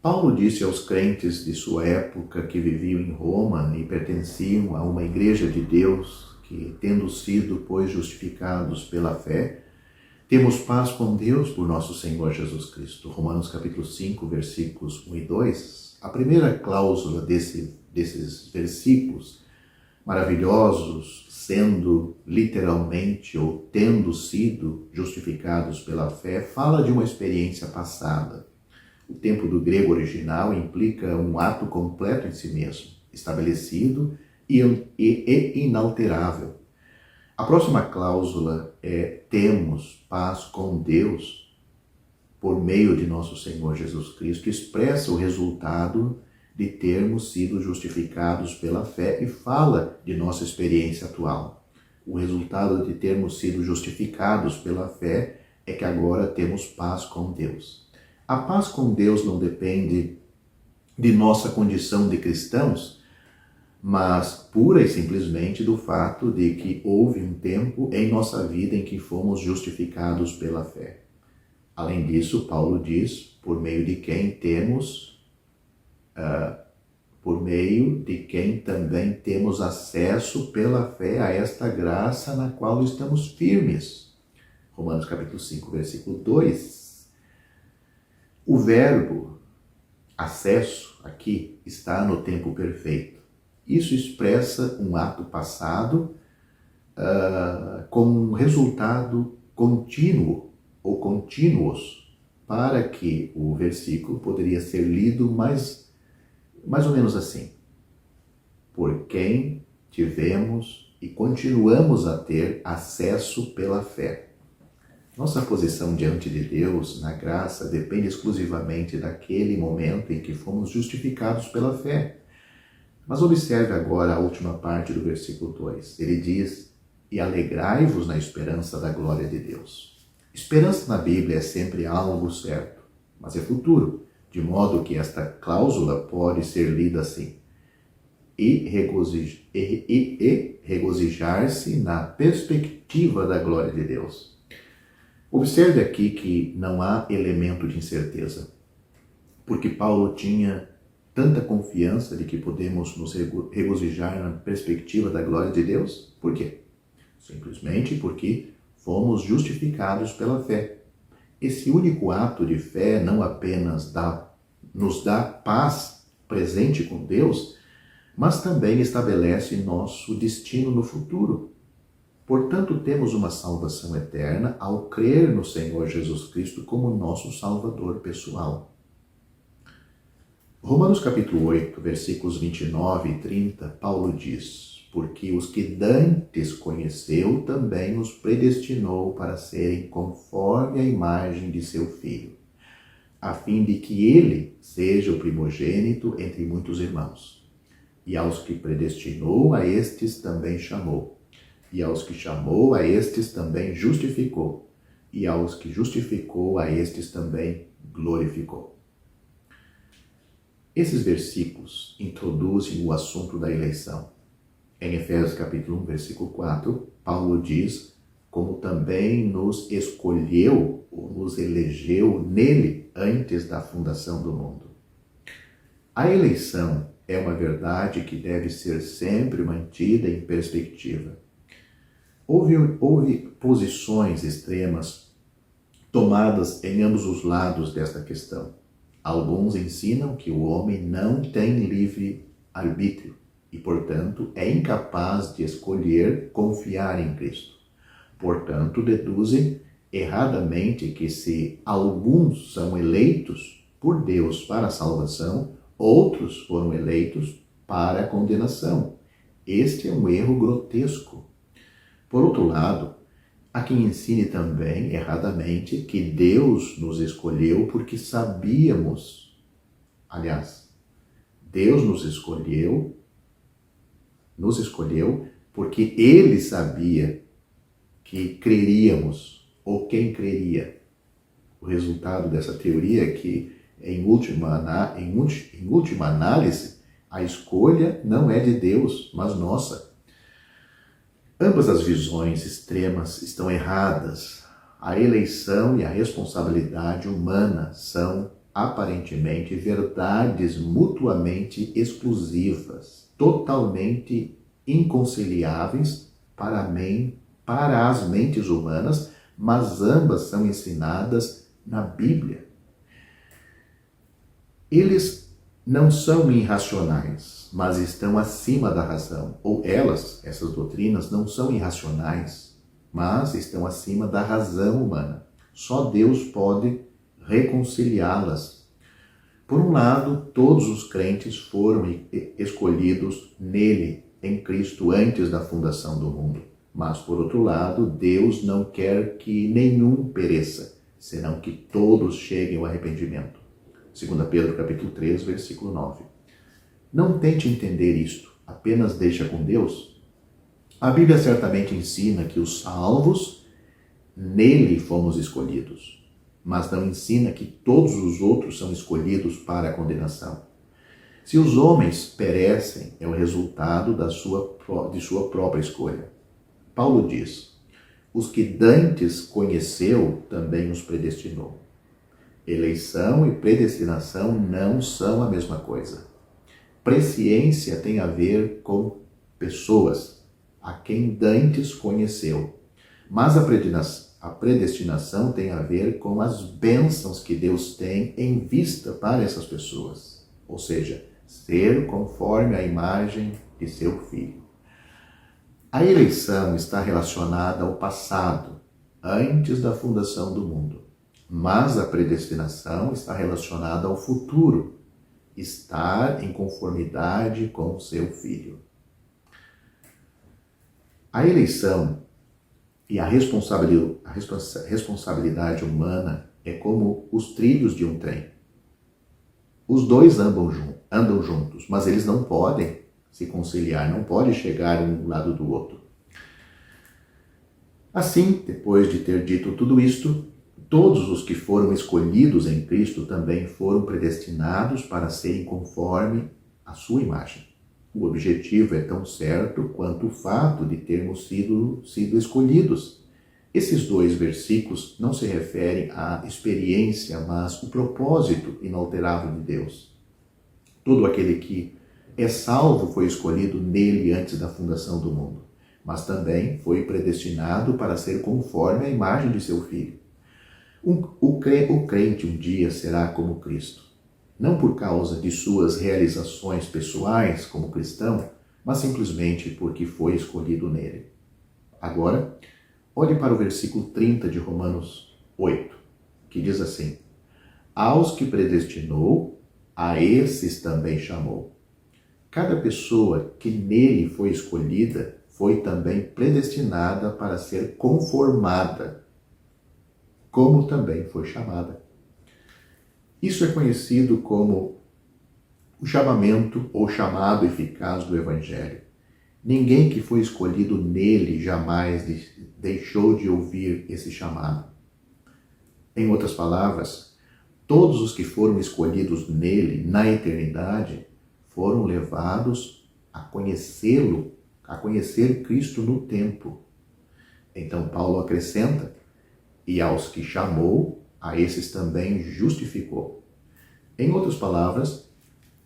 Paulo disse aos crentes de sua época que viviam em Roma e pertenciam a uma igreja de Deus que, tendo sido, pois, justificados pela fé, temos paz com Deus por nosso Senhor Jesus Cristo. Romanos capítulo 5, versículos 1 e 2. A primeira cláusula desses versículos maravilhosos, sendo literalmente ou tendo sido justificados pela fé, fala de uma experiência passada. O tempo do grego original implica um ato completo em si mesmo, estabelecido e inalterável. A próxima cláusula é: temos paz com Deus por meio de nosso Senhor Jesus Cristo, que expressa o resultado de termos sido justificados pela fé e fala de nossa experiência atual. O resultado de termos sido justificados pela fé é que agora temos paz com Deus. A paz com Deus não depende de nossa condição de cristãos, mas pura e simplesmente do fato de que houve um tempo em nossa vida em que fomos justificados pela fé. Além disso, Paulo diz, por meio de quem também temos acesso pela fé a esta graça na qual estamos firmes. Romanos capítulo 5, versículo 2. O verbo acesso aqui está no tempo perfeito. Isso expressa um ato passado com um resultado contínuo ou contínuos, para que o versículo poderia ser lido mais ou menos assim: por quem tivemos e continuamos a ter acesso pela fé. Nossa posição diante de Deus, na graça, depende exclusivamente daquele momento em que fomos justificados pela fé. Mas observe agora a última parte do versículo 2. Ele diz: e alegrai-vos na esperança da glória de Deus. Esperança na Bíblia é sempre algo certo, mas é futuro, de modo que esta cláusula pode ser lida assim: e regozijar-se na perspectiva da glória de Deus. Observe aqui que não há elemento de incerteza, porque Paulo tinha tanta confiança de que podemos nos regozijar na perspectiva da glória de Deus. Por quê? Simplesmente porque fomos justificados pela fé. Esse único ato de fé não apenas nos dá paz presente com Deus, mas também estabelece nosso destino no futuro. Portanto, temos uma salvação eterna ao crer no Senhor Jesus Cristo como nosso Salvador pessoal. Romanos capítulo 8, versículos 29 e 30, Paulo diz: porque os que dantes conheceu também os predestinou para serem conforme a imagem de seu Filho, a fim de que ele seja o primogênito entre muitos irmãos. E aos que predestinou, a estes também chamou. E aos que chamou, a estes também justificou. E aos que justificou, a estes também glorificou. Esses versículos introduzem o assunto da eleição. Em Efésios capítulo 1, versículo 4, Paulo diz como também nos escolheu ou nos elegeu nele antes da fundação do mundo. A eleição é uma verdade que deve ser sempre mantida em perspectiva. Houve posições extremas tomadas em ambos os lados desta questão. Alguns ensinam que o homem não tem livre arbítrio e, portanto, é incapaz de escolher confiar em Cristo. Portanto, deduzem erradamente que se alguns são eleitos por Deus para a salvação, outros foram eleitos para a condenação. Este é um erro grotesco. Por outro lado, há quem ensine também, erradamente, que Deus nos escolheu porque sabíamos. Aliás, Deus nos escolheu porque Ele sabia que creríamos, ou quem creria. O resultado dessa teoria é que, em última análise, a escolha não é de Deus, mas nossa. Ambas as visões extremas estão erradas. A eleição e a responsabilidade humana são, aparentemente, verdades mutuamente exclusivas, totalmente inconciliáveis para as mentes humanas, mas ambas são ensinadas na Bíblia. Eles não são irracionais, mas estão acima da razão. Ou elas, essas doutrinas, não são irracionais, mas estão acima da razão humana. Só Deus pode reconciliá-las. Por um lado, todos os crentes foram escolhidos nele, em Cristo, antes da fundação do mundo. Mas, por outro lado, Deus não quer que nenhum pereça, senão que todos cheguem ao arrependimento. 2 Pedro capítulo 3, versículo 9. Não tente entender isto, apenas deixa com Deus. A Bíblia certamente ensina que os salvos, nele fomos escolhidos, mas não ensina que todos os outros são escolhidos para a condenação. Se os homens perecem, é o resultado de sua própria escolha. Paulo diz: os que dantes conheceu, também os predestinou. Eleição e predestinação não são a mesma coisa. Presciência tem a ver com pessoas, a quem dantes conheceu. Mas a predestinação tem a ver com as bênçãos que Deus tem em vista para essas pessoas. Ou seja, ser conforme a imagem de seu Filho. A eleição está relacionada ao passado, antes da fundação do mundo. Mas a predestinação está relacionada ao futuro, estar em conformidade com seu Filho. A eleição e a responsabilidade humana é como os trilhos de um trem. Os dois andam juntos, mas eles não podem se conciliar, não podem chegar um lado do outro. Assim, depois de ter dito tudo isto, todos os que foram escolhidos em Cristo também foram predestinados para serem conforme a sua imagem. O objetivo é tão certo quanto o fato de termos sido escolhidos. Esses dois versículos não se referem à experiência, mas o propósito inalterável de Deus. Todo aquele que é salvo foi escolhido nele antes da fundação do mundo, mas também foi predestinado para ser conforme a imagem de seu Filho. O crente um dia será como Cristo, não por causa de suas realizações pessoais como cristão, mas simplesmente porque foi escolhido nele. Agora, olhe para o versículo 30 de Romanos 8, que diz assim: aos que predestinou, a esses também chamou. Cada pessoa que nele foi escolhida foi também predestinada para ser conformada, como também foi chamada. Isso é conhecido como o chamamento ou chamado eficaz do Evangelho. Ninguém que foi escolhido nele jamais deixou de ouvir esse chamado. Em outras palavras, todos os que foram escolhidos nele na eternidade foram levados a conhecê-lo, a conhecer Cristo no tempo. Então Paulo acrescenta: e aos que chamou, a esses também justificou. Em outras palavras,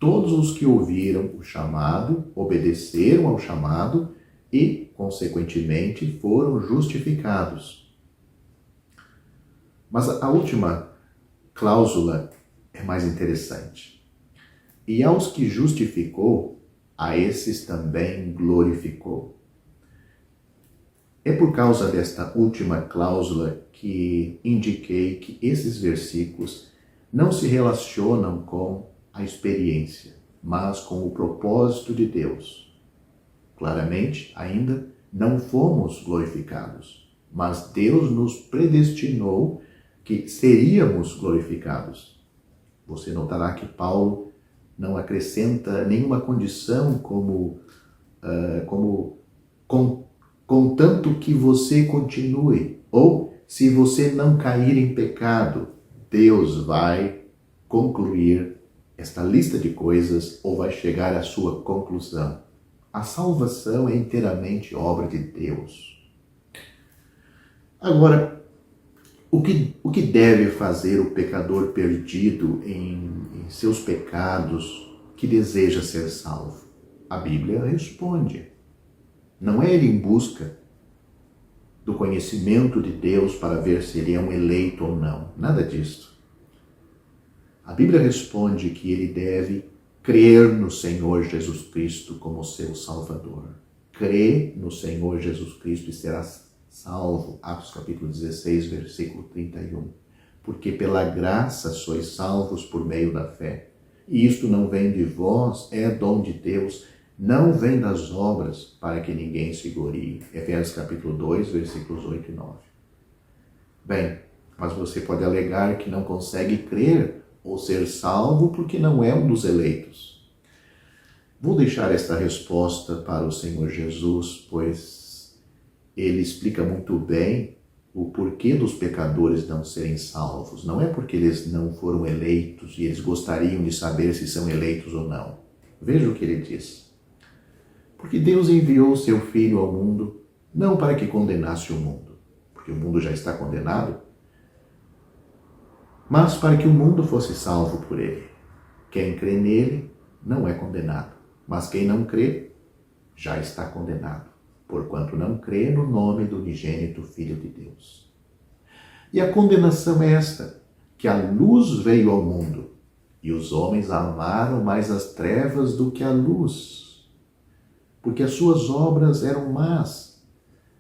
todos os que ouviram o chamado, obedeceram ao chamado e, consequentemente, foram justificados. Mas a última cláusula é mais interessante. E aos que justificou, a esses também glorificou. É por causa desta última cláusula que indiquei que esses versículos não se relacionam com a experiência, mas com o propósito de Deus. Claramente, ainda não fomos glorificados, mas Deus nos predestinou que seríamos glorificados. Você notará que Paulo não acrescenta nenhuma condição contanto que você continue, ou se você não cair em pecado, Deus vai concluir esta lista de coisas ou vai chegar à sua conclusão. A salvação é inteiramente obra de Deus. Agora, o que deve fazer o pecador perdido em seus pecados que deseja ser salvo? A Bíblia responde. Não é ele em busca do conhecimento de Deus para ver se ele é um eleito ou não. Nada disso. A Bíblia responde que ele deve crer no Senhor Jesus Cristo como seu Salvador. Crê no Senhor Jesus Cristo e serás salvo. Atos capítulo 16, versículo 31. Porque pela graça sois salvos por meio da fé. E isto não vem de vós, é dom de Deus, não vem das obras, para que ninguém se glorie. Efésios capítulo 2, versículos 8 e 9. Bem, mas você pode alegar que não consegue crer ou ser salvo porque não é um dos eleitos. Vou deixar esta resposta para o Senhor Jesus, pois ele explica muito bem o porquê dos pecadores não serem salvos. Não é porque eles não foram eleitos e eles gostariam de saber se são eleitos ou não. Veja o que ele diz. Porque Deus enviou o seu Filho ao mundo, não para que condenasse o mundo, porque o mundo já está condenado, mas para que o mundo fosse salvo por ele. Quem crê nele não é condenado, mas quem não crê já está condenado, porquanto não crê no nome do unigênito Filho de Deus. E a condenação é esta, que a luz veio ao mundo, e os homens amaram mais as trevas do que a luz, porque as suas obras eram más.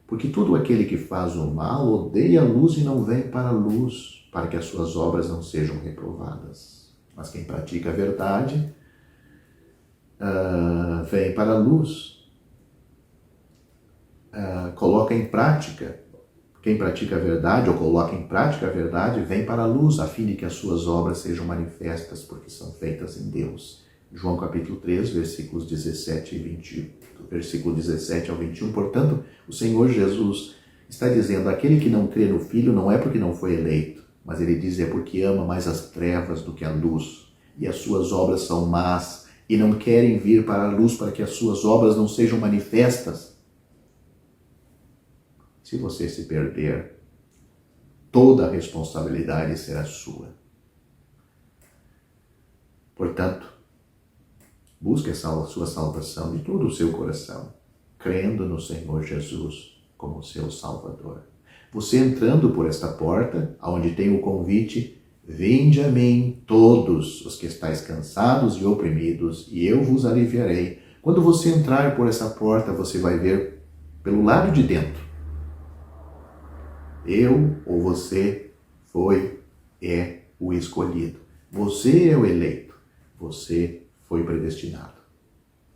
Porque todo aquele que faz o mal odeia a luz e não vem para a luz, para que as suas obras não sejam reprovadas. Mas quem pratica a verdade vem para a luz, coloca em prática. Quem pratica a verdade ou coloca em prática a verdade vem para a luz, a fim de que as suas obras sejam manifestas, porque são feitas em Deus. João capítulo 3, versículos 17 e 21. Versículo 17 ao 21. Portanto, o Senhor Jesus está dizendo, aquele que não crê no Filho não é porque não foi eleito, mas ele diz é porque ama mais as trevas do que a luz, e as suas obras são más, e não querem vir para a luz para que as suas obras não sejam manifestas. Se você se perder, toda a responsabilidade será sua. Portanto, busque a sua salvação de todo o seu coração, crendo no Senhor Jesus como seu Salvador. Você entrando por esta porta, onde tem o convite, vinde a mim todos os que estáis cansados e oprimidos, e eu vos aliviarei. Quando você entrar por essa porta, você vai ver pelo lado de dentro. Eu ou você é o escolhido. Você é o eleito. Você foi predestinado.